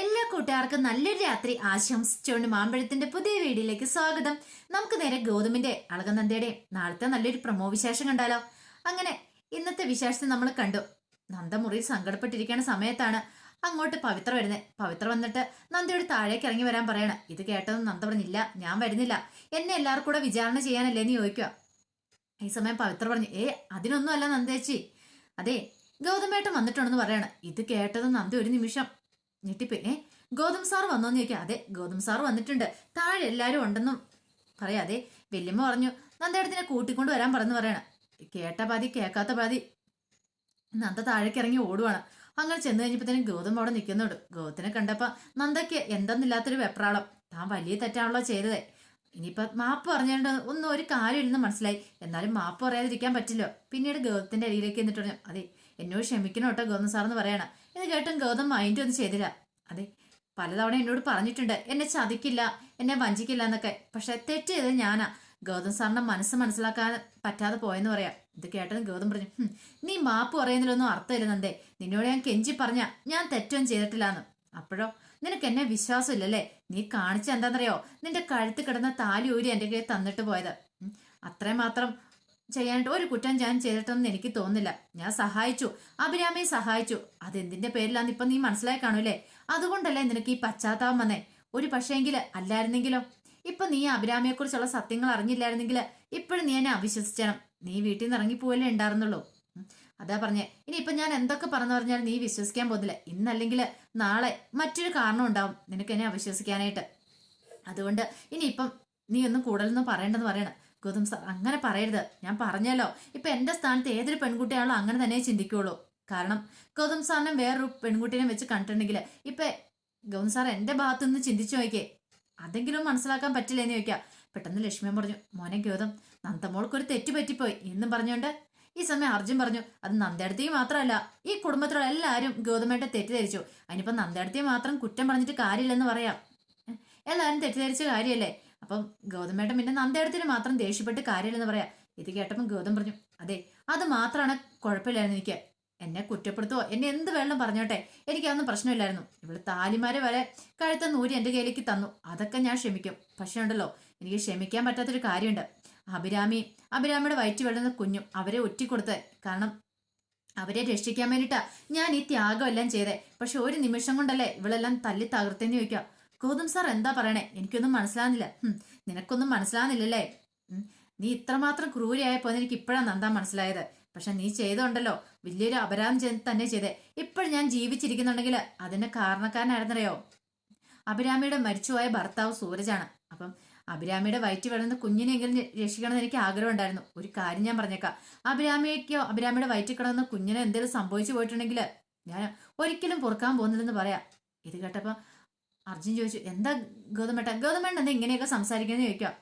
എല്ലാ കൂട്ടുകാർക്കും നല്ലൊരു രാത്രി ആശംസിച്ചുകൊണ്ട് മാമ്പഴത്തിന്റെ പുതിയ വീഡിയോയിലേക്ക് സ്വാഗതം. നമുക്ക് നേരെ ഗൗതമിന്റെ അളകനന്ദയുടെ നാളത്തെ നല്ലൊരു പ്രമോ വിശേഷം കണ്ടാലോ. അങ്ങനെ ഇന്നത്തെ വിശേഷത്തെ നമ്മൾ കണ്ടു. നന്ദ മുറിയിൽ സങ്കടപ്പെട്ടിരിക്കുന്ന സമയത്താണ് അങ്ങോട്ട് പവിത്ര വരുന്നത്. പവിത്ര വന്നിട്ട് നന്ദയോട് താഴേക്ക് ഇറങ്ങി വരാൻ പറയണം. ഇത് കേട്ടതും നന്ദ പറഞ്ഞില്ല, ഞാൻ വരുന്നില്ല, എന്നെ എല്ലാവർക്കും കൂടെ വിചാരണ ചെയ്യാനല്ലേ എന്ന് ചോദിക്കുക. ഈ സമയം പവിത്ര പറഞ്ഞു, അതിനൊന്നും അല്ല നന്ദേച്ചി, അതെ ഗൗതമേട്ടൻ വന്നിട്ടുണ്ടെന്ന് പറയണം. ഇത് കേട്ടതും നന്ദ ഒരു നിമിഷം ഞെട്ടിപ്പോയി. ഗൗതം സാർ വന്നോന്ന് ചോദിക്കാം. അതെ ഗൗതം സാർ വന്നിട്ടുണ്ട്, താഴെ എല്ലാരും ഉണ്ടെന്നും പറയാതെ വല്യമ്മ പറഞ്ഞു നന്ദേടത്തിനെ കൂട്ടിക്കൊണ്ട് വരാൻ പറഞ്ഞു പറയണം. കേട്ട പാതി കേൾക്കാത്ത പാതി നന്ദ താഴേക്ക് ഇറങ്ങി ഓടുവാണ്. അങ്ങനെ ചെന്ന് കഴിഞ്ഞപ്പോഴത്തേനും ഗൗതം അവിടെ നിൽക്കുന്നുണ്ട്. ഗൗതത്തിനെ കണ്ടപ്പോ നന്ദയ്ക്ക് എന്തെന്നില്ലാത്തൊരു വെപ്രാളം. താൻ വലിയ തെറ്റാണല്ലോ ചെയ്തത്, ഇനിയിപ്പൊ മാപ്പ് പറഞ്ഞുകൊണ്ട് ഒന്നും ഒരു കാര്യമില്ലെന്ന് മനസ്സിലായി. എന്നാലും മാപ്പ് പറയാതിരിക്കാൻ പറ്റില്ലോ. പിന്നീട് ഗൗതത്തിന്റെ അരിയിലേക്ക് എന്നിട്ട് പറഞ്ഞു, അതെ എന്നോട് ക്ഷമിക്കണം കേട്ടോ ഗൗതം സാർ എന്ന് പറയണം. ഇത് കേട്ടും ഗൗതം മൈൻഡ് ഒന്നും ചെയ്തില്ല. അതെ പലതവണ എന്നോട് പറഞ്ഞിട്ടുണ്ട് എന്നെ ചതിക്കില്ല, എന്നെ വഞ്ചിക്കില്ല എന്നൊക്കെ, പക്ഷെ തെറ്റ് ചെയ്തത് ഞാനാ. ഗൗതം സാറിന്റെ മനസ്സ് മനസ്സിലാക്കാൻ പറ്റാതെ പോയെന്ന് പറയാം. ഇത് കേട്ടതും ഗൗതം പറഞ്ഞു, നീ മാപ്പ് പറയുന്നതിലൊന്നും അർത്ഥമില്ല നന്ദേ, നിന്നോട് ഞാൻ കെഞ്ചി പറഞ്ഞ ഞാൻ തെറ്റൊന്നും ചെയ്തിട്ടില്ലാന്ന്. അപ്പോഴോ നിനക്ക് എന്നെ വിശ്വാസമില്ലല്ലേ? നീ കാണിച്ച എന്താണെന്നറിയോ, നിന്റെ കഴുത്ത് കിടന്ന താലി ഊരി എന്റെ കയ്യിൽ തന്നിട്ട് പോയത്. അത്രയും മാത്രം ചെയ്യാനായിട്ട് ഒരു കുറ്റം ഞാൻ ചെയ്തിട്ടൊന്നും എനിക്ക് തോന്നുന്നില്ല. ഞാൻ സഹായിച്ചു, അഭിരാമിയെ സഹായിച്ചു, അതെന്തിന്റെ പേരിലാന്ന് ഇപ്പൊ നീ മനസ്സിലായി കാണൂലേ. അതുകൊണ്ടല്ലേ നിനക്ക് ഈ പശ്ചാത്താപം വന്നേ. ഒരു പക്ഷേങ്കില് അല്ലായിരുന്നെങ്കിലോ, ഇപ്പൊ നീ അഭിരാമിയെ കുറിച്ചുള്ള സത്യങ്ങൾ അറിഞ്ഞില്ലായിരുന്നെങ്കിൽ ഇപ്പോഴും നീ എന്നെ അവിശ്വസിച്ചണം. നീ വീട്ടിൽ നിന്ന് ഇറങ്ങിപ്പോയല്ലേ ഉണ്ടായിരുന്നുള്ളൂ. അതാ പറഞ്ഞേ, ഇനിയിപ്പൊ ഞാൻ എന്തൊക്കെ പറഞ്ഞു പറഞ്ഞാൽ നീ വിശ്വസിക്കാൻ പോകുന്നില്ല. ഇന്നല്ലെങ്കിൽ നാളെ മറ്റൊരു കാരണം ഉണ്ടാവും നിനക്ക് എന്നെ അവിശ്വസിക്കാനായിട്ട്. അതുകൊണ്ട് ഇനിയിപ്പം നീ ഒന്നും കൂടുതലൊന്നും പറയണ്ടെന്ന് പറയണം. ഗൗതം സാർ അങ്ങനെ പറയരുത്, ഞാൻ പറഞ്ഞല്ലോ, ഇപ്പൊ എന്റെ സ്ഥാനത്ത് ഏതൊരു പെൺകുട്ടിയാണല്ലോ അങ്ങനെ തന്നെ ചിന്തിക്കുള്ളൂ. കാരണം ഗൗതം സാറിനെ വേറൊരു പെൺകുട്ടീനെ വെച്ച് കണ്ടിട്ടുണ്ടെങ്കിൽ ഇപ്പൊ ഗൗതം സാർ എന്റെ ഭാഗത്തു നിന്ന് ചിന്തിച്ചു നോക്കിയേ, അതെങ്കിലും മനസ്സിലാക്കാൻ പറ്റില്ല എന്ന് ചോദിക്കാം. പെട്ടെന്ന് ലക്ഷ്മിയൻ പറഞ്ഞു, മോനെ ഗൗതം, നന്ദമോൾക്കൊരു തെറ്റ് പറ്റിപ്പോയി എന്നും പറഞ്ഞുകൊണ്ട് ഈ സമയം അർജുൻ പറഞ്ഞു, അത് നന്ദേടത്തേക്ക് മാത്രമല്ല ഈ കുടുംബത്തിലുള്ള എല്ലാവരും ഗൗതമേട്ടെ തെറ്റിദ്ധരിച്ചു. അതിനിപ്പം നന്ദേടത്തേക്ക് മാത്രം കുറ്റം പറഞ്ഞിട്ട് കാര്യമില്ലെന്ന് പറയാം. എല്ലാവരും തെറ്റിദ്ധരിച്ച കാര്യമല്ലേ. അപ്പം ഗൗതമേട്ടൻ പിന്നെ നന്ദേടത്തിന് മാത്രം ദേഷ്യപ്പെട്ട് കാര്യമില്ലെന്ന് പറയാം. ഇത് കേട്ടപ്പം ഗൗതം പറഞ്ഞു, അതെ അത് മാത്രമാണ് കുഴപ്പമില്ലായിരുന്നു എനിക്ക്. എന്നെ കുറ്റപ്പെടുത്തുവോ എന്നെ എന്ത് വേണം പറഞ്ഞോട്ടെ, എനിക്കതൊന്നും പ്രശ്നമില്ലായിരുന്നു. ഇവള് താലിമാരെ വരെ കഴുത്ത നൂരി എന്റെ കയ്യിലേക്ക് തന്നു, അതൊക്കെ ഞാൻ ക്ഷമിക്കും. പക്ഷെ ഉണ്ടല്ലോ, എനിക്ക് ക്ഷമിക്കാൻ പറ്റാത്തൊരു കാര്യമുണ്ട്. അഭിരാമിയുടെ വയറ്റി വളരുന്ന കുഞ്ഞും അവരെ ഒറ്റിക്കൊടുത്ത്, കാരണം അവരെ രക്ഷിക്കാൻ വേണ്ടിയിട്ടാ ഞാൻ ഈ ത്യാഗം എല്ലാം ചെയ്തേ. പക്ഷെ ഒരു നിമിഷം കൊണ്ടല്ലേ ഇവളെല്ലാം തല്ലി തകർത്തെന്ന് ചോദിക്കാം. ഗൗതം സാർ എന്താ പറയണേ, എനിക്കൊന്നും മനസ്സിലാകുന്നില്ല. നിനക്കൊന്നും മനസ്സിലാകുന്നില്ലല്ലേ? നീ ഇത്രമാത്രം ക്രൂരിയായപ്പോ എനിക്ക് ഇപ്പോഴാണ് നന്ദാ മനസ്സിലായത്. പക്ഷെ നീ ചെയ്തോണ്ടല്ലോ വലിയൊരു അപരാധം തന്നെ ചെയ്തേ. ഇപ്പോഴും ഞാൻ ജീവിച്ചിരിക്കുന്നുണ്ടെങ്കിൽ അതിന്റെ കാരണക്കാരനായിരുന്നറിയോ, അഭിരാമിയുടെ മരിച്ചുപോയ ഭർത്താവ് സൂരജാണ്. അപ്പം അഭിരാമിയുടെ വയറ്റി വളർന്ന കുഞ്ഞിനെങ്കിലും രക്ഷിക്കണമെന്ന് എനിക്ക് ആഗ്രഹം ഉണ്ടായിരുന്നു. ഒരു കാര്യം ഞാൻ പറഞ്ഞേക്കാം, അഭിരാമിയുടെ വയറ്റിൽ കിടന്ന കുഞ്ഞിനെ എന്തെങ്കിലും സംഭവിച്ചു പോയിട്ടുണ്ടെങ്കിൽ ഞാൻ ഒരിക്കലും പൊറുക്കാൻ പോകുന്നില്ലെന്ന് പറയാം. ഇത് കേട്ടപ്പോ അർജുൻ ചോദിച്ചു, എന്താ ഗൗതമേട്ടൻ എന്താ ഇങ്ങനെയൊക്കെ സംസാരിക്കുന്നത് ചോദിക്കാം.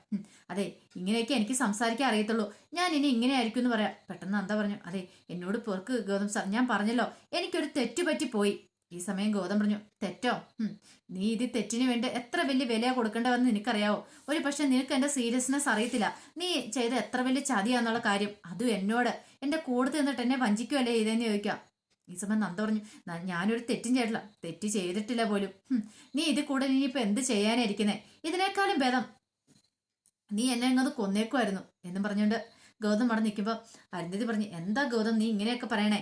അതെ ഇങ്ങനെയൊക്കെ എനിക്ക് സംസാരിക്കാൻ അറിയത്തുള്ളൂ, ഞാൻ ഇനി ഇങ്ങനെ ആയിരിക്കും എന്ന് പറയാം. പെട്ടെന്ന് എന്താ പറഞ്ഞു, അതെ എന്നോട് പൊറുക്ക് ഗൗതം സാർ, ഞാൻ പറഞ്ഞല്ലോ എനിക്കൊരു തെറ്റുപറ്റി പോയി. ഈ സമയം ഗൗതം പറഞ്ഞു, തെറ്റോ? നീ ഇത് തെറ്റിന് വേണ്ടി എത്ര വലിയ വില കൊടുക്കേണ്ടതെന്ന് നിനക്കറിയാവോ? ഒരു പക്ഷെ നിനക്ക് എന്റെ സീരിയസ്നെസ് അറിയത്തില്ല. നീ ചെയ്ത എത്ര വലിയ ചതിയാന്നുള്ള കാര്യം. അതും എന്നോട് എന്റെ കൂടെ നിന്നിട്ട് എന്നെ വഞ്ചിക്കുമല്ലേ ഇതെന്ന് ചോദിക്കാം. ഈ സമയം നന്ദ പറഞ്ഞു, ഞാനൊരു തെറ്റും ചെയ്തിട്ടില്ല, തെറ്റ് ചെയ്തിട്ടില്ല പോലും. നീ ഇത് കൂടെ ഇനിയിപ്പോ എന്ത് ചെയ്യാനായിരിക്കുന്നേ? ഇതിനേക്കാളും ഭേദം നീ എന്നെ അങ്ങോട്ട് കൊന്നേക്കുമായിരുന്നു എന്നും പറഞ്ഞുകൊണ്ട് ഗൗതം അവിടെ നിൽക്കുമ്പോ അരുന്ധതി പറഞ്ഞു, എന്താ ഗൗതം നീ ഇങ്ങനെയൊക്കെ പറയണേ?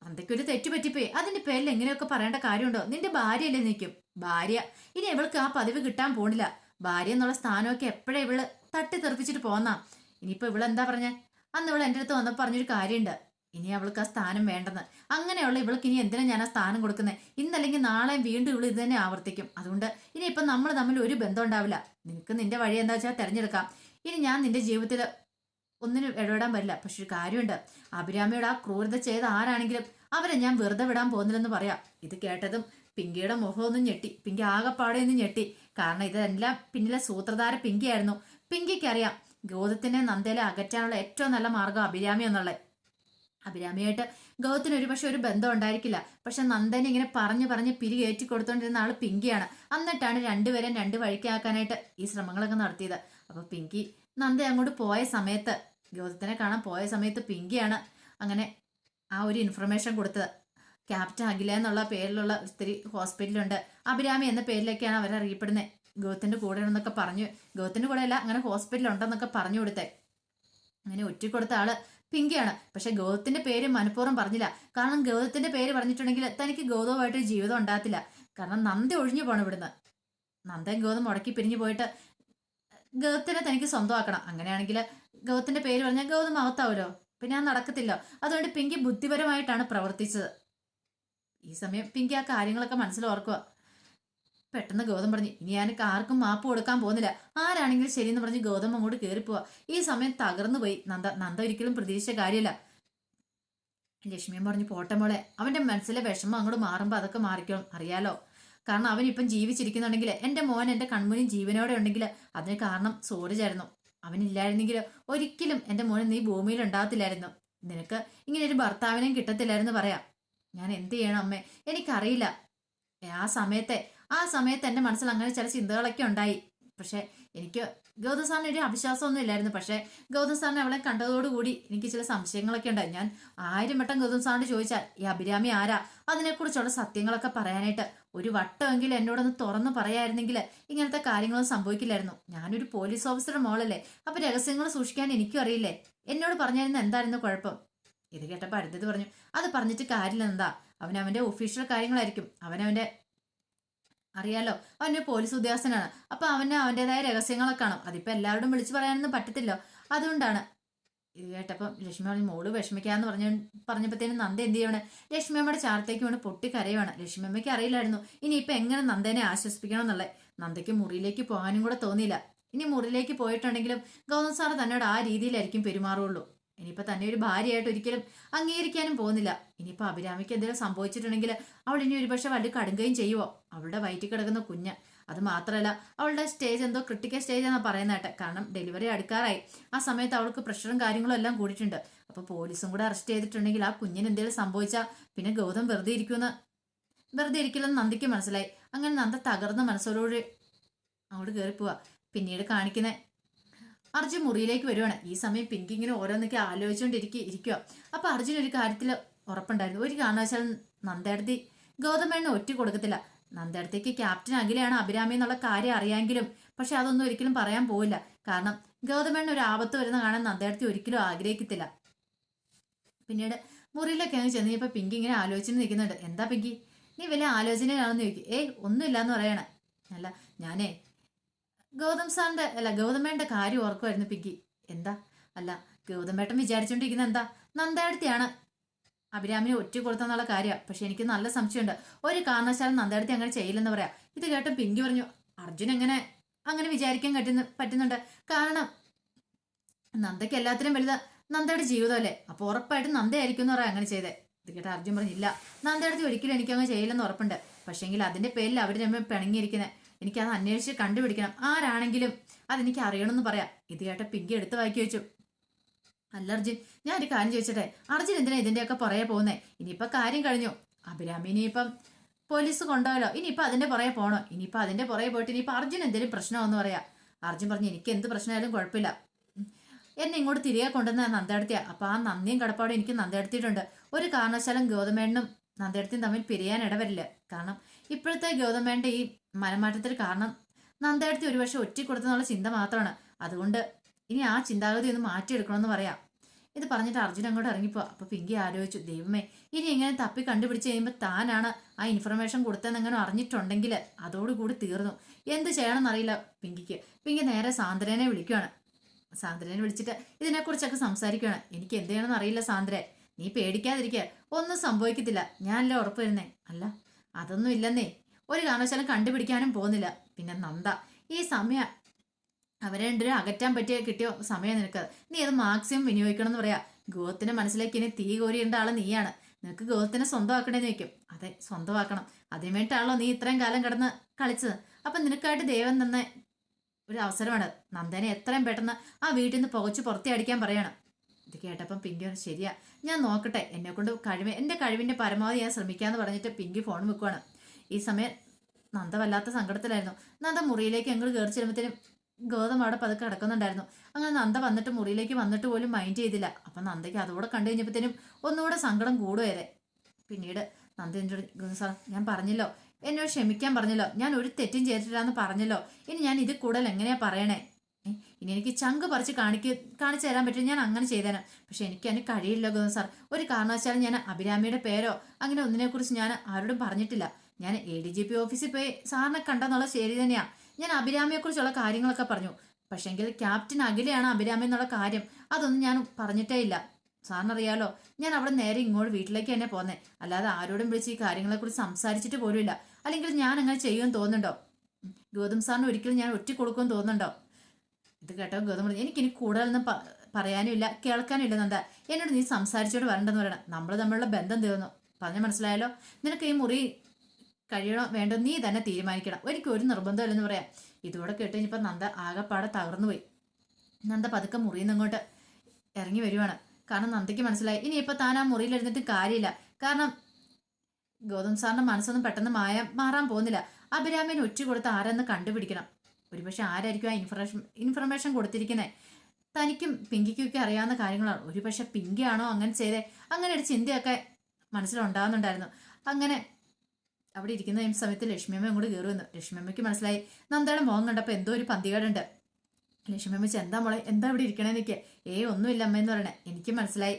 അന്തൊക്കെ തെറ്റു പറ്റിപ്പോയി, അതിന്റെ പേരിൽ എങ്ങനെയൊക്കെ പറയേണ്ട കാര്യമുണ്ടോ? നിന്റെ ഭാര്യയല്ലേ നിൽക്കും, ഭാര്യ. ഇനി ഇവൾക്ക് ആ പതിവ് കിട്ടാൻ പോണില്ല. ഭാര്യ എന്നുള്ള സ്ഥാനമൊക്കെ എപ്പോഴേ ഇവള് തട്ടി തെറിപ്പിച്ചിട്ട് പോന്നാ. ഇനിയിപ്പോ ഇവളെന്താ പറഞ്ഞേ? അന്ന് ഇവൾ എൻ്റെ അടുത്ത് വന്നപ്പോൾ പറഞ്ഞൊരു കാര്യമുണ്ട്, ഇനി അവൾക്ക് ആ സ്ഥാനം വേണ്ടെന്ന്. അങ്ങനെയുള്ള ഇവൾക്ക് ഇനി എന്തിനാ ഞാൻ ആ സ്ഥാനം കൊടുക്കുന്നത്? ഇന്നല്ലെങ്കിൽ നാളെ വീണ്ടും ഇവൾ ഇത് തന്നെ ആവർത്തിക്കും. അതുകൊണ്ട് ഇനിയിപ്പം നമ്മൾ തമ്മിൽ ഒരു ബന്ധം ഉണ്ടാവില്ല. നിനക്ക് നിന്റെ വഴി എന്താ വെച്ചാൽ തിരഞ്ഞെടുക്കാം. ഇനി ഞാൻ നിന്റെ ജീവിതത്തിൽ ഒന്നിനും ഇടപെടാൻ പറ്റില്ല. പക്ഷെ ഒരു കാര്യമുണ്ട്, അഭിരാമിയോട് ആ ക്രൂരത ചെയ്ത ആരാണെങ്കിലും അവരെ ഞാൻ വെറുതെ വിടാൻ പോകുന്നില്ലെന്ന് പറയാം. ഇത് കേട്ടതും പിങ്കിയുടെ മുഖമൊന്നും ഞെട്ടി. പിങ്കി ആകെപ്പാടെ ഒന്നും ഞെട്ടി. കാരണം ഇതെല്ലാം പിന്നിലെ സൂത്രധാര പിങ്കിയായിരുന്നു. പിങ്കിക്കറിയാം ഗൗതത്തിനെ നന്ദയിലെ അകറ്റാനുള്ള ഏറ്റവും നല്ല മാർഗം അഭിരാമി എന്നുള്ളത്. അഭിരാമിയായിട്ട് ഗൗതത്തിന് ഒരുപക്ഷെ ഒരു ബന്ധം ഉണ്ടായിരിക്കില്ല. പക്ഷെ നന്ദനെ ഇങ്ങനെ പറഞ്ഞ് പിരികേറ്റി കൊടുത്തോണ്ടിരുന്ന ആള് പിങ്കിയാണ്. എന്നിട്ടാണ് രണ്ടുപേരും രണ്ട് വഴിക്കാക്കാനായിട്ട് ഈ ശ്രമങ്ങളൊക്കെ നടത്തിയത്. അപ്പൊ പിങ്കി നന്ദ അങ്ങോട്ട് പോയ സമയത്ത്, ഗൗതത്തിനെ കാണാൻ പോയ സമയത്ത് പിങ്കിയാണ് അങ്ങനെ ആ ഒരു ഇൻഫർമേഷൻ കൊടുത്തത്. ക്യാപ്റ്റൻ അഖില എന്നുള്ള പേരിലുള്ള ഒരു സ്ത്രീ ഹോസ്പിറ്റലുണ്ട്, അഭിരാമി എന്ന പേരിലേക്കാണ് അവർ അറിയപ്പെടുന്നത്. ഗൗതത്തിന്റെ കൂടെ ഉണ്ടെന്നൊക്കെ പറഞ്ഞു, ഗൗതത്തിന്റെ കൂടെ അല്ല, അങ്ങനെ ഹോസ്പിറ്റൽ ഉണ്ടെന്നൊക്കെ പറഞ്ഞു കൊടുത്തേ. അങ്ങനെ ഒറ്റിക്കൊടുത്ത ആള് പിങ്കിയാണ്. പക്ഷെ ഗൗതത്തിന്റെ പേര് മനഃപൂർവ്വം പറഞ്ഞില്ല. കാരണം ഗൗതത്തിന്റെ പേര് പറഞ്ഞിട്ടുണ്ടെങ്കിൽ തനിക്ക് ഗൗതവുമായിട്ടൊരു ജീവിതം ഉണ്ടാകത്തില്ല. കാരണം നന്ദ ഒഴിഞ്ഞു പോകണം ഇവിടുന്ന്. നന്ദയും ഗൗതം മുടക്കി പിരിഞ്ഞു പോയിട്ട് ഗൗതത്തിനെ തനിക്ക് സ്വന്തമാക്കണം. അങ്ങനെയാണെങ്കിൽ ഗൗതത്തിന്റെ പേര് പറഞ്ഞാൽ ഗൗതം അകത്താവുമല്ലോ, പിന്നെ അത് നടക്കത്തില്ല. അതുകൊണ്ട് പിങ്കി ബുദ്ധിപരമായിട്ടാണ് പ്രവർത്തിച്ചത്. ഈ സമയം പിങ്കി ആ കാര്യങ്ങളൊക്കെ മനസ്സിൽ ഓർക്കുക. പെട്ടെന്ന് ഗൗതം പറഞ്ഞു, ഇനി ഞാൻ ആർക്കും മാപ്പ് കൊടുക്കാൻ പോകുന്നില്ല, ആരാണെങ്കിലും ശരിയെന്ന് പറഞ്ഞ് ഗൗതം അങ്ങോട്ട് കയറിപ്പോവാ. ഈ സമയം തകർന്നു പോയി നന്ദ ഒരിക്കലും പ്രതീക്ഷിച്ച കാര്യമല്ല. ലക്ഷ്മിയും പറഞ്ഞു, പോട്ടെ മോളെ, അവന്റെ മനസ്സിലെ വിഷമം അങ്ങോട്ട് മാറുമ്പോൾ അതൊക്കെ മാറിക്കണം, അറിയാലോ. കാരണം അവൻ ഇപ്പം ജീവിച്ചിരിക്കുന്നുണ്ടെങ്കിൽ എൻ്റെ മോൻ എൻ്റെ കൺമുന്നിൽ ജീവനോടെ ഉണ്ടെങ്കിൽ അതിന് കാരണം സൂരജായിരുന്നു. അവനില്ലായിരുന്നെങ്കിൽ ഒരിക്കലും എൻ്റെ മോൻ നീ ഭൂമിയിൽ ഉണ്ടാകത്തില്ലായിരുന്നു. നിനക്ക് ഇങ്ങനെ ഒരു ഭർത്താവിനെയും കിട്ടത്തില്ലായിരുന്നു പറയാം. ഞാൻ എന്ത് ചെയ്യണം അമ്മേ, എനിക്കറിയില്ല. ആ സമയത്ത് എൻ്റെ മനസ്സിൽ അങ്ങനെ ചില ചിന്തകളൊക്കെ ഉണ്ടായി. പക്ഷെ എനിക്ക് ഗൗതം സാറിന് ഒരു അവിശ്വാസമൊന്നും ഇല്ലായിരുന്നു. പക്ഷെ ഗൗതം സാറിനെ അവളെ കണ്ടതോടുകൂടി എനിക്ക് ചില സംശയങ്ങളൊക്കെ ഉണ്ടായി. ഞാൻ 1000 വട്ടം ഗൗതം സാറിന് ചോദിച്ചാൽ ഈ അഭിരാമി ആരാ, അതിനെക്കുറിച്ചുള്ള സത്യങ്ങളൊക്കെ പറയാനായിട്ട് ഒരു വട്ടമെങ്കിലും എന്നോടൊന്ന് തുറന്നു പറയായിരുന്നെങ്കിൽ ഇങ്ങനത്തെ കാര്യങ്ങളൊന്നും സംഭവിക്കില്ലായിരുന്നു. ഞാനൊരു പോലീസ് ഓഫീസറുടെ മോളല്ലേ, അപ്പൊ രഹസ്യങ്ങൾ സൂക്ഷിക്കാൻ എനിക്കും അറിയില്ലേ. എന്നോട് പറഞ്ഞായിരുന്നു എന്തായിരുന്നു കുഴപ്പം. ഇത് കേട്ടപ്പോൾ അടുത്തത് പറഞ്ഞു, അത് പറഞ്ഞിട്ട് കാര്യമില്ല. എന്താ, അവനവന്റെ ഒഫീഷ്യൽ കാര്യങ്ങളായിരിക്കും. അവനവന്റെ അറിയാലോ, അവനൊരു പോലീസ് ഉദ്യോഗസ്ഥനാണ്. അപ്പൊ അവന് അവൻ്റെതായ രഹസ്യങ്ങളൊക്കെ കാണും. അതിപ്പോ എല്ലാവരോടും വിളിച്ചു പറയാനൊന്നും പറ്റത്തില്ലോ. അതുകൊണ്ടാണ്. ഇത് കേട്ടപ്പം ലക്ഷ്മി പറഞ്ഞു, മോള് വിഷമിക്കാന്ന് പറഞ്ഞപ്പോഴത്തേനും നന്ദ എന്ത് ചെയ്യണം, ലക്ഷ്മിയമ്മയുടെ ചാരത്തേക്ക് വേണ്ടി പൊട്ടിക്കരയുവാണ്. ലക്ഷ്മിയമ്മയ്ക്ക് അറിയില്ലായിരുന്നു ഇനിയിപ്പൊ എങ്ങനെ നന്ദേനെ ആശ്വസിപ്പിക്കണം എന്നുള്ളത്. നന്ദയ്ക്ക് മുറിയിലേക്ക് പോകാനും കൂടെ തോന്നിയില്ല. ഇനി മുറിയിലേക്ക് പോയിട്ടുണ്ടെങ്കിലും ഗൗതം സാറ് തന്നോട് ആ രീതിയിലായിരിക്കും പെരുമാറുള്ളൂ. ഇനിയിപ്പോ തന്നെ ഒരു ഭാര്യയായിട്ട് ഒരിക്കലും അംഗീകരിക്കാനും പോകുന്നില്ല. ഇനിയിപ്പോ അഭിരാമിക്ക് എന്തെങ്കിലും സംഭവിച്ചിട്ടുണ്ടെങ്കിൽ അവൾ ഇനി ഒരുപക്ഷെ വലിയ കടുങ്കയും ചെയ്യുവോ. അവളുടെ വയറ്റിൽ കിടക്കുന്ന കുഞ്ഞ്, അത് മാത്രമല്ല അവളുടെ സ്റ്റേജ് എന്തോ ക്രിട്ടിക്കൽ സ്റ്റേജ് എന്നാണ് പറയുന്നതായിട്ട്. കാരണം ഡെലിവറി അടുക്കാറായി. ആ സമയത്ത് അവൾക്ക് പ്രഷറും കാര്യങ്ങളും എല്ലാം കൂടിയിട്ടുണ്ട്. അപ്പൊ പോലീസും കൂടെ അറസ്റ്റ് ചെയ്തിട്ടുണ്ടെങ്കിൽ ആ കുഞ്ഞിന് എന്തെങ്കിലും സംഭവിച്ചാൽ പിന്നെ ഗൗതം വെറുതെ ഇരിക്കില്ലെന്ന് നന്ദിക്ക് മനസ്സിലായി. അങ്ങനെ നന്ദ തകർന്ന മനസ്സോടുകൂടി അങ്ങോട്ട് കയറിപ്പോവാ. പിന്നീട് കാണിക്കുന്ന അർജുൻ മുറിയിലേക്ക് വരുവാണ്. ഈ സമയം പിങ്കി ഇങ്ങനെ ഓരോന്നൊക്കെ ആലോചിച്ചുകൊണ്ടിരിക്കുക. അപ്പൊ അർജുൻ ഒരു കാര്യത്തിൽ ഉറപ്പുണ്ടായിരുന്നു, ഒരു കാരണവശാലും നന്ദേടത്തി ഗൗതമേണ്ണ ഒറ്റ കൊടുക്കത്തില്ല. നന്ദേടത്തേക്ക് ക്യാപ്റ്റൻ അഖിലയാണ് അഭിരാമി എന്നുള്ള കാര്യം അറിയാമെങ്കിലും പക്ഷെ അതൊന്നും ഒരിക്കലും പറയാൻ പോവില്ല. കാരണം ഗൗതമേണ്ണ ഒരു ആപത്ത് വരുന്ന കാണാൻ നന്ദേടത്തി ഒരിക്കലും ആഗ്രഹിക്കത്തില്ല. പിന്നീട് മുറിയിലൊക്കെ അങ്ങ് ചെന്ന് ഇപ്പൊ പിങ്കി ഇങ്ങനെ ആലോചിച്ച് നിൽക്കുന്നുണ്ട്. എന്താ പിങ്കി, നീ വലിയ ആലോചനയാണെന്ന് ചോദിക്കും. ഒന്നുമില്ലാന്ന് പറയണേ. അല്ല, ഞാനേ ഗൗതമേട്ടന്റെ കാര്യം ഓർക്കുമായിരുന്നു പിങ്കി. എന്താ, അല്ല ഗൗതമേട്ടൻ വിചാരിച്ചോണ്ടിരിക്കുന്ന എന്താ, നന്ദേടത്തിയാണ് അഭിരാമിനെ ഒറ്റ കൊടുത്തെന്നുള്ള കാര്യമാണ്. പക്ഷെ എനിക്ക് നല്ല സംശയമുണ്ട്, ഒരു കാരണവശാലും നന്ദേടത്തി അങ്ങനെ ചെയ്യില്ലെന്ന് പറയാം. ഇത് കേട്ട പിങ്കി പറഞ്ഞു, അർജുൻ അങ്ങനെ വിചാരിക്കാൻ പറ്റുന്നുണ്ട്. കാരണം നന്ദയ്ക്ക് എല്ലാത്തിനും വലുത് നന്ദയുടെ ജീവിതമല്ലേ, അപ്പൊ ഉറപ്പായിട്ടും നന്ദയായിരിക്കും എന്ന് പറയാം അങ്ങനെ ചെയ്തേ. ഇത് കേട്ട അർജുൻ പറഞ്ഞില്ല, നന്ദയുടെ ഒരിക്കലും എനിക്കങ്ങനെ ചെയ്യില്ലെന്ന് ഉറപ്പുണ്ട്. പക്ഷെങ്കിൽ അതിന്റെ പേരിൽ അവർ തമ്മിൽ പിണങ്ങിയിരിക്കുന്നത്. എനിക്കത് അന്വേഷിച്ച് കണ്ടുപിടിക്കണം. ആരാണെങ്കിലും അതെനിക്ക് അറിയണമെന്ന് പറയാം. ഇത് കേട്ട പിങ്കി എടുത്ത് വായിക്കി വെച്ചു. അല്ല അർജുൻ, ഞാൻ ഒരു കാര്യം ചോദിച്ചട്ടെ, അർജുൻ എന്തിനാ ഇതിന്റെയൊക്കെ പുറകെ പോകുന്നേ? ഇനിയിപ്പൊ കാര്യം കഴിഞ്ഞു, അഭിരാമി ഇനിയിപ്പം പോലീസ് കൊണ്ടുപോയല്ലോ, ഇനിയിപ്പൊ അതിന്റെ പുറകെ പോകണോ? ഇനിയിപ്പൊ അതിന്റെ പുറകെ പോയിട്ട് ഇനിയിപ്പൊ അർജുൻ എന്തെങ്കിലും പ്രശ്നമാണെന്ന് പറയാം. അർജുൻ പറഞ്ഞു, എനിക്ക് എന്ത് പ്രശ്നമായാലും കുഴപ്പമില്ല, എന്നെ ഇങ്ങോട്ട് തിരികെ കൊണ്ടുവന്ന നന്ദേടത്തിയാ. അപ്പൊ ആ നന്ദിയും കടപ്പാടും എനിക്ക് നന്ദേടത്തിയിട്ടുണ്ട്. ഒരു കാരണവശാലും ഗൗതമേണ്ണനും നന്ദേടത്തിയും തമ്മിൽ പിരിയാൻ ഇടവരില്ല. കാരണം ഇപ്പോഴത്തെ ഗൗതമേണ്ണന്റെ ഈ മനമാറ്റത്തിന് കാരണം നന്ദേടത്തി ഒരുപക്ഷെ ഒറ്റ കൊടുത്തെന്നുള്ള ചിന്ത മാത്രമാണ്. അതുകൊണ്ട് ഇനി ആ ചിന്താഗതി ഒന്ന് മാറ്റിയെടുക്കണമെന്ന് പറയാം. ഇത് പറഞ്ഞിട്ട് അർജുൻ അങ്ങോട്ട് ഇറങ്ങിപ്പോ. അപ്പൊ പിങ്കി ആലോചിച്ചു, ദൈവമേ, ഇനി ഇങ്ങനെ തപ്പി കണ്ടുപിടിച്ച് കഴിയുമ്പോൾ താനാണ് ആ ഇൻഫർമേഷൻ കൊടുത്തതെന്നെങ്ങനെ അറിഞ്ഞിട്ടുണ്ടെങ്കിൽ അതോടുകൂടി തീർന്നു. എന്ത് ചെയ്യണമെന്നറിയില്ല പിങ്കിക്ക്. പിങ്കി നേരെ സാന്ദ്രനെ വിളിക്കുകയാണ്. സാന്ദ്രനെ വിളിച്ചിട്ട് ഇതിനെക്കുറിച്ചൊക്കെ സംസാരിക്കുകയാണ്. എനിക്ക് എന്ത് ചെയ്യണമെന്ന് അറിയില്ല സാന്ദ്ര, നീ പേടിക്കാതിരിക്കുക, ഒന്നും സംഭവിക്കത്തില്ല, ഞാനല്ലേ ഉറപ്പ് വരുന്നേ. അല്ല അതൊന്നും ഇല്ലെന്നേ, ഒരു കാരണവശാലും കണ്ടുപിടിക്കാനും പോകുന്നില്ല. പിന്നെ നന്ദ, ഈ സമയം അവരെ രണ്ടുപേരും അകറ്റാൻ കിട്ടിയ സമയം നിനക്ക്, നീ അത് മാക്സിമം വിനിയോഗിക്കണം എന്ന് പറയാ. ഗോഹത്തിന്റെ മനസ്സിലേക്ക് ഇനി തീ കോരിയേണ്ട ആള് നീയാണ്. നിനക്ക് ഗോഹത്തിനെ സ്വന്തമാക്കണേന്ന് ചോദിക്കും. അതെ, സ്വന്തമാക്കണം. അതിനു വേണ്ടിയിട്ടാണല്ലോ നീ ഇത്രയും കാലം കിടന്ന് കളിച്ചത്. അപ്പൊ നിനക്കായിട്ട് ദൈവം തന്നെ ഒരു അവസരമാണ്. നന്ദനെ എത്രയും പെട്ടെന്ന് ആ വീട്ടിൽ നിന്ന് പുകച്ച് പുറത്തടിക്കാൻ പറയണം. ഇത് കേട്ടപ്പം പിങ്കി ശരിയാ, ഞാൻ നോക്കട്ടെ, എന്നെ കൊണ്ട് എന്റെ കഴിവിന്റെ പരമാവധി ഞാൻ ശ്രമിക്കാന്ന് പറഞ്ഞിട്ട് പിങ്കി ഫോൺ വെക്കുവാണ്. ഈ സമയം നന്ദ വല്ലാത്ത സങ്കടത്തിലായിരുന്നു. നന്ദ മുറിയിലേക്ക് അങ്ങോട്ട് കയറി ചെല്ലുമ്പോഴത്തേനും ഗൗതം അവിടെ പതുക്കെ കിടക്കുന്നുണ്ടായിരുന്നു. അങ്ങനെ നന്ദ വന്നിട്ട് മുറിയിലേക്ക് വന്നിട്ട് പോലും മൈൻഡ് ചെയ്തില്ല. അപ്പൊ നന്ദയ്ക്ക് അതോടെ കണ്ടു കഴിഞ്ഞപ്പോഴത്തേനും ഒന്നുകൂടെ സങ്കടം കൂടുവരെ. പിന്നീട് നന്ദി എന്നോട് സാർ ഞാൻ പറഞ്ഞല്ലോ, എന്നോട് ക്ഷമിക്കാൻ പറഞ്ഞല്ലോ, ഞാൻ ഒരു തെറ്റും ചെയ്തിട്ടില്ലാന്ന് പറഞ്ഞല്ലോ, ഇനി ഞാൻ ഇത് കൂടുതൽ എങ്ങനെയാ പറയണേ? ഇനി എനിക്ക് ചങ്ക് പറിച്ച് കാണിച്ചു തരാൻ പറ്റും, ഞാൻ അങ്ങനെ ചെയ്തേനെ. പക്ഷെ എനിക്ക് അതിന് കഴിയില്ല ഗോവിന്ദ സാർ. ഒരു കാരണവശാലും ഞാൻ അഭിരാമിയുടെ പേരോ അങ്ങനെ ഒന്നിനെക്കുറിച്ച് ഞാൻ ആരോടും പറഞ്ഞിട്ടില്ല. ഞാൻ ADGP ഓഫീസിൽ പോയി സാറിനെ കണ്ടെന്നുള്ള ശരി തന്നെയാ. ഞാൻ അഭിരാമിയെക്കുറിച്ചുള്ള കാര്യങ്ങളൊക്കെ പറഞ്ഞു. പക്ഷെങ്കിൽ ക്യാപ്റ്റൻ അഖിലയാണ് അഭിരാമി എന്നുള്ള കാര്യം അതൊന്നും ഞാൻ പറഞ്ഞിട്ടേ ഇല്ല. സാറിനറിയാലോ, ഞാൻ അവിടെ നേരെ ഇങ്ങോട്ട് വീട്ടിലേക്ക് തന്നെ പോന്നേ, അല്ലാതെ ആരോടും വിളിച്ച് ഈ കാര്യങ്ങളെക്കുറിച്ച് സംസാരിച്ചിട്ട് പോലുമില്ല. അല്ലെങ്കിൽ ഞാൻ അങ്ങനെ ചെയ്യുമെന്ന് തോന്നുന്നുണ്ടോ? ഗൗതം സാറിന് ഒരിക്കലും ഞാൻ ഒറ്റ കൊടുക്കുമെന്ന് തോന്നുന്നുണ്ടോ? ഇത് കേട്ടോ ഗൗതം പറഞ്ഞു, എനിക്കിനി കൂടുതലൊന്നും പറയാനും ഇല്ല കേൾക്കാനും ഇല്ല നന്ദ. എന്നോട് നീ സംസാരിച്ചോട് വരണ്ടെന്ന് പറയണം. നമ്മൾ തമ്മിലുള്ള ബന്ധം തീർന്നു. പറഞ്ഞ മനസ്സിലായാലോ? നിനക്ക് ഈ മുറി കഴിയണോ വേണ്ടോ നീ തന്നെ തീരുമാനിക്കണം. ഒരിക്കലും ഒരു നിർബന്ധമില്ലെന്ന് പറയാം. ഇതോടെ കേട്ട് കഴിഞ്ഞപ്പോൾ നന്ദ ആകെപ്പാടെ തകർന്നു പോയി. നന്ദ പതുക്കെ മുറിയിൽ നിന്ന് അങ്ങോട്ട് ഇറങ്ങി വരുവാണ്. കാരണം നന്ദയ്ക്ക് മനസ്സിലായി ഇനിയിപ്പോൾ താൻ ആ മുറിയിലിരുന്നിട്ട് കാര്യമില്ല. കാരണം ഗൗതം സാറിന്റെ മനസ്സൊന്നും പെട്ടെന്ന് മാറാൻ പോകുന്നില്ല. അഭിരാമിനെ ഒറ്റ കൊടുത്ത് ആരെന്ന് കണ്ടുപിടിക്കണം. ഒരുപക്ഷെ ആരായിരിക്കും ആ ഇൻഫർമേഷൻ കൊടുത്തിരിക്കുന്നത്? തനിക്കും പിങ്കിക്കും ഒക്കെ അറിയാവുന്ന കാര്യങ്ങളാണ്. ഒരുപക്ഷെ പിങ്കിയാണോ അങ്ങനെ ചെയ്തേ? അങ്ങനെ ഒരു ചിന്തയൊക്കെ മനസ്സിലുണ്ടാകുന്നുണ്ടായിരുന്നു. അങ്ങനെ അവിടെ ഇരിക്കുന്ന ഈ സമയത്ത് ലക്ഷ്മിയമ്മ അങ്ങോട്ട് കയറി വന്നു. ലക്ഷ്മിയമ്മയ്ക്ക് മനസ്സിലായി നന്ദയുടെ മുഖം കണ്ടപ്പോൾ എന്തോ ഒരു പന്തികേടുണ്ട്. ലക്ഷ്മിയമ്മ എന്താ മോളെ, എന്താ ഇവിടെ ഇരിക്കണേന്നൊക്കെ? ഒന്നുമില്ല അമ്മയെന്ന് പറയണേ. എനിക്ക് മനസ്സിലായി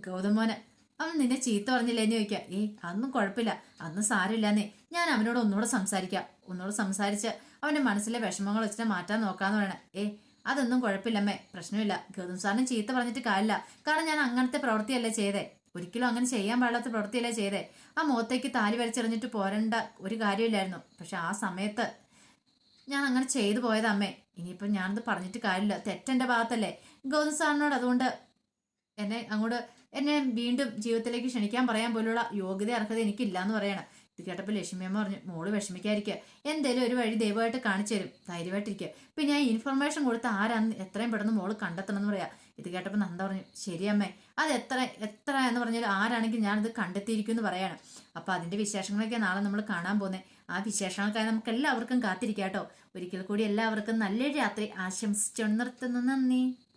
ഗൗതമോന് അവൻ നിന്നെ ചീത്ത പറഞ്ഞില്ലേന്ന് ചോദിക്കാം. അതൊന്നും കുഴപ്പമില്ല, അന്ന് സാരമില്ലാന്നേ. ഞാൻ അവനോട് ഒന്നുകൂടെ സംസാരിച്ച് അവന്റെ മനസ്സിലെ വിഷമങ്ങൾ വെച്ചിട്ട് മാറ്റാൻ നോക്കാന്ന് പറയണേ. അതൊന്നും കുഴപ്പമില്ലമ്മേ, പ്രശ്നമില്ല. ഗൗതം സാറിന് ചീത്ത പറഞ്ഞിട്ട് കാര്യമില്ല. കാരണം ഞാൻ അങ്ങനത്തെ പ്രവൃത്തിയല്ലേ ചെയ്തേ. ഒരിക്കലും അങ്ങനെ ചെയ്യാൻ പാടില്ലാത്ത പ്രവൃത്തിയല്ലേ ചെയ്തേ. ആ മുഖത്തേക്ക് താലി വലിച്ചെറിഞ്ഞിട്ട് പോരേണ്ട ഒരു കാര്യമില്ലായിരുന്നു. പക്ഷെ ആ സമയത്ത് ഞാൻ അങ്ങനെ ചെയ്തു പോയതാ അമ്മേ. ഇനിയിപ്പം ഞാനത് പറഞ്ഞിട്ട് കാര്യമില്ല, തെറ്റെന്റെ ഭാഗത്തല്ലേ. ഗൗതം സാറിനോട് അതുകൊണ്ട് എന്നെ വീണ്ടും ജീവിതത്തിലേക്ക് ക്ഷണിക്കാൻ പറയാൻ പോലുള്ള യോഗ്യത അർഹത എനിക്കില്ല എന്ന് പറയണം. ഇത് കേട്ടപ്പോൾ ലക്ഷ്മിയമ്മ പറഞ്ഞു, മോള് വിഷമിക്കാതിരിക്കുക, എന്തേലും ഒരു വഴി ദൈവമായിട്ട് കാണിച്ചു തരും, ധൈര്യമായിട്ടിരിക്കുക. പിന്നെ ഞാൻ ഇൻഫർമേഷൻ കൊടുത്ത് ആരാന്ന് എത്രയും പെട്ടെന്ന് മോള് കണ്ടെത്തണം എന്ന് പറയാം. ഇത് കേട്ടപ്പോൾ നന്ദ പറഞ്ഞു, ശരിയമ്മേ, അത് എത്ര എന്ന് പറഞ്ഞാൽ ആരാണെങ്കിൽ ഞാനത് കണ്ടെത്തിയിരിക്കും എന്ന് പറയാണ്. അപ്പൊ അതിന്റെ വിശേഷങ്ങളൊക്കെ നാളെ നമ്മൾ കാണാൻ പോകുന്നത്. ആ വിശേഷങ്ങൾക്കായി നമുക്ക് എല്ലാവർക്കും കാത്തിരിക്കാം കേട്ടോ. ഒരിക്കൽ കൂടി എല്ലാവർക്കും നല്ലൊരു രാത്രി ആശംസിച്ചു നിർത്തുന്നു. നന്ദി.